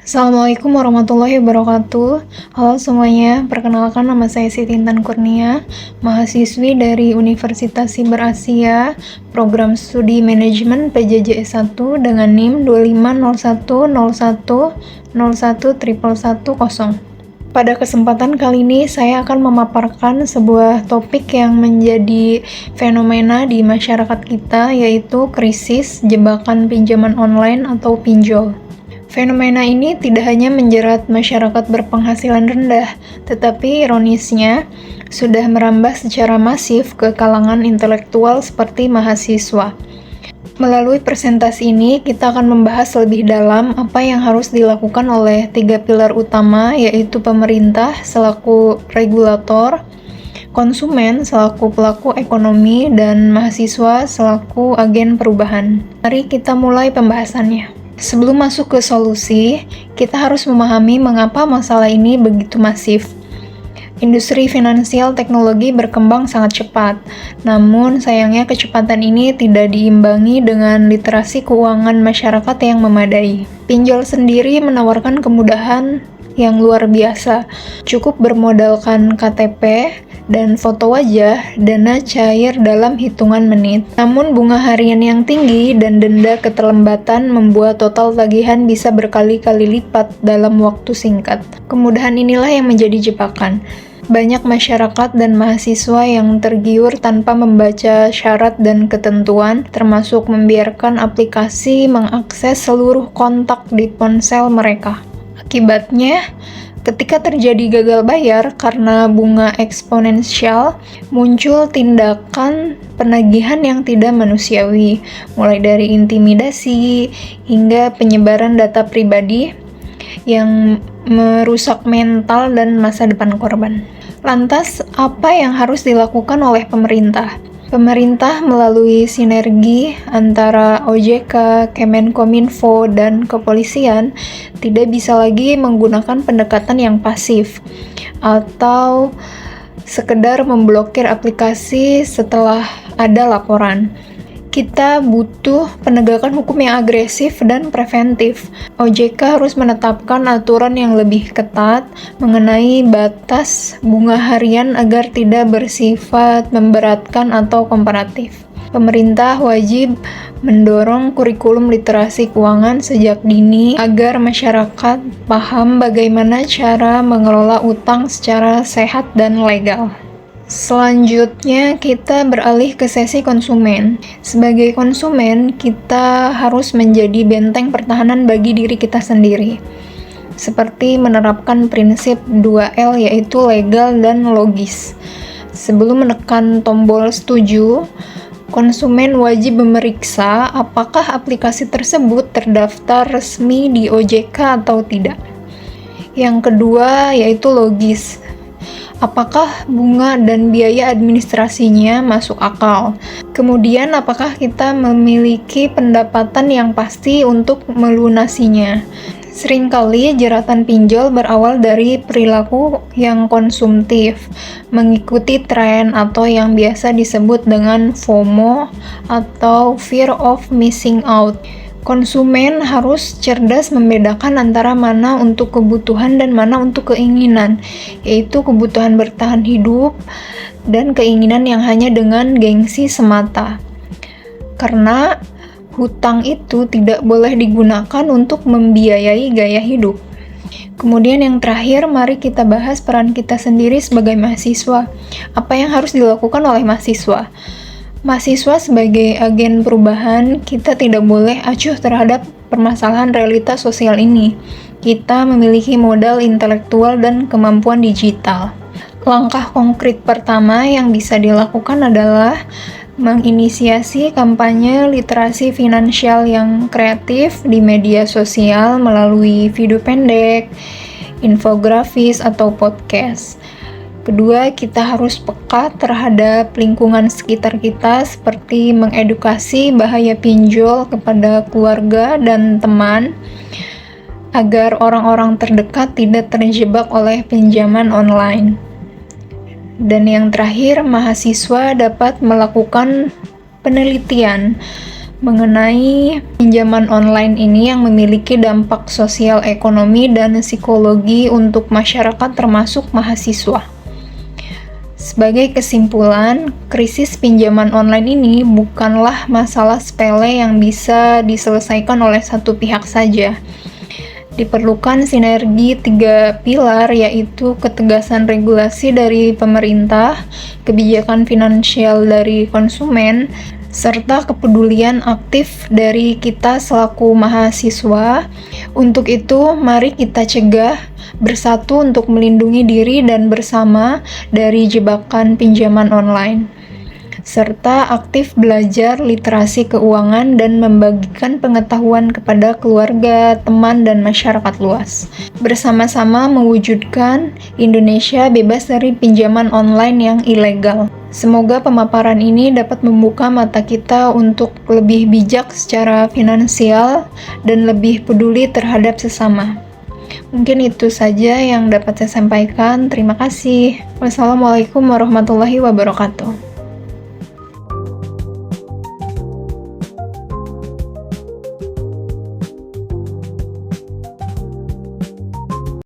Assalamualaikum warahmatullahi wabarakatuh. Halo semuanya, perkenalkan nama saya Siti Intan Kurnia, mahasiswi dari Universitas Siber Asia, Program Studi Manajemen PJJ S1 dengan NIM 25010101010. Pada kesempatan kali ini, saya akan memaparkan sebuah topik yang menjadi fenomena di masyarakat kita, yaitu krisis jebakan pinjaman online atau pinjol. Fenomena ini tidak hanya menjerat masyarakat berpenghasilan rendah, tetapi ironisnya sudah merambah secara masif ke kalangan intelektual seperti mahasiswa. Melalui presentasi ini, kita akan membahas lebih dalam apa yang harus dilakukan oleh 3 pilar utama, yaitu pemerintah selaku regulator, konsumen selaku pelaku ekonomi, dan mahasiswa selaku agen perubahan. Mari kita mulai pembahasannya. Sebelum masuk ke solusi, kita harus memahami mengapa masalah ini begitu masif. Industri finansial teknologi berkembang sangat cepat, namun sayangnya kecepatan ini tidak diimbangi dengan literasi keuangan masyarakat yang memadai. Pinjol sendiri menawarkan kemudahan yang luar biasa, cukup bermodalkan KTP dan foto wajah, dana cair dalam hitungan menit. Namun bunga harian yang tinggi dan denda keterlambatan membuat total tagihan bisa berkali-kali lipat dalam waktu singkat. Kemudahan inilah yang menjadi jebakan. Banyak masyarakat dan mahasiswa yang tergiur tanpa membaca syarat dan ketentuan, termasuk membiarkan aplikasi mengakses seluruh kontak di ponsel mereka. Akibatnya, ketika terjadi gagal bayar karena bunga eksponensial, muncul tindakan penagihan yang tidak manusiawi, mulai dari intimidasi hingga penyebaran data pribadi yang merusak mental dan masa depan korban. Lantas, apa yang harus dilakukan oleh pemerintah? Pemerintah melalui sinergi antara OJK, Kemenkominfo, dan kepolisian tidak bisa lagi menggunakan pendekatan yang pasif atau sekedar memblokir aplikasi setelah ada laporan. Kita butuh penegakan hukum yang agresif dan preventif. OJK harus menetapkan aturan yang lebih ketat mengenai batas bunga harian agar tidak bersifat memberatkan atau komparatif. Pemerintah wajib mendorong kurikulum literasi keuangan sejak dini agar masyarakat paham bagaimana cara mengelola utang secara sehat dan legal. Selanjutnya, kita beralih ke sesi konsumen. Sebagai konsumen, kita harus menjadi benteng pertahanan bagi diri kita sendiri. Seperti menerapkan prinsip 2L, yaitu legal dan logis. Sebelum menekan tombol setuju, konsumen wajib memeriksa apakah aplikasi tersebut terdaftar resmi di OJK atau tidak. Yang kedua, yaitu logis. Apakah bunga dan biaya administrasinya masuk akal? Kemudian, apakah kita memiliki pendapatan yang pasti untuk melunasinya? Seringkali jeratan pinjol berawal dari perilaku yang konsumtif, mengikuti tren atau yang biasa disebut dengan FOMO atau Fear of Missing Out. Konsumen harus cerdas membedakan antara mana untuk kebutuhan dan mana untuk keinginan, yaitu kebutuhan bertahan hidup dan keinginan yang hanya dengan gengsi semata. Karena hutang itu tidak boleh digunakan untuk membiayai gaya hidup. Kemudian yang terakhir, mari kita bahas peran kita sendiri sebagai mahasiswa. Apa yang harus dilakukan oleh mahasiswa? Mahasiswa sebagai agen perubahan, kita tidak boleh acuh terhadap permasalahan realitas sosial ini. Kita memiliki modal intelektual dan kemampuan digital. Langkah konkret pertama yang bisa dilakukan adalah menginisiasi kampanye literasi finansial yang kreatif di media sosial melalui video pendek, infografis, atau podcast. Kedua, kita harus peka terhadap lingkungan sekitar kita, seperti mengedukasi bahaya pinjol kepada keluarga dan teman, agar orang-orang terdekat tidak terjebak oleh pinjaman online. Dan yang terakhir, mahasiswa dapat melakukan penelitian mengenai pinjaman online ini yang memiliki dampak sosial, ekonomi, dan psikologi untuk masyarakat termasuk mahasiswa. Sebagai kesimpulan, krisis pinjaman online ini bukanlah masalah sepele yang bisa diselesaikan oleh satu pihak saja. Diperlukan sinergi 3 pilar, yaitu ketegasan regulasi dari pemerintah, kebijakan finansial dari konsumen, serta kepedulian aktif dari kita selaku mahasiswa. Untuk itu, mari kita cegah bersatu untuk melindungi diri dan bersama dari jebakan pinjaman online, serta aktif belajar literasi keuangan dan membagikan pengetahuan kepada keluarga, teman, dan masyarakat luas. Bersama-sama mewujudkan Indonesia bebas dari pinjaman online yang ilegal. Semoga pemaparan ini dapat membuka mata kita untuk lebih bijak secara finansial dan lebih peduli terhadap sesama. Mungkin itu saja yang dapat saya sampaikan. Terima kasih. Wassalamualaikum warahmatullahi wabarakatuh.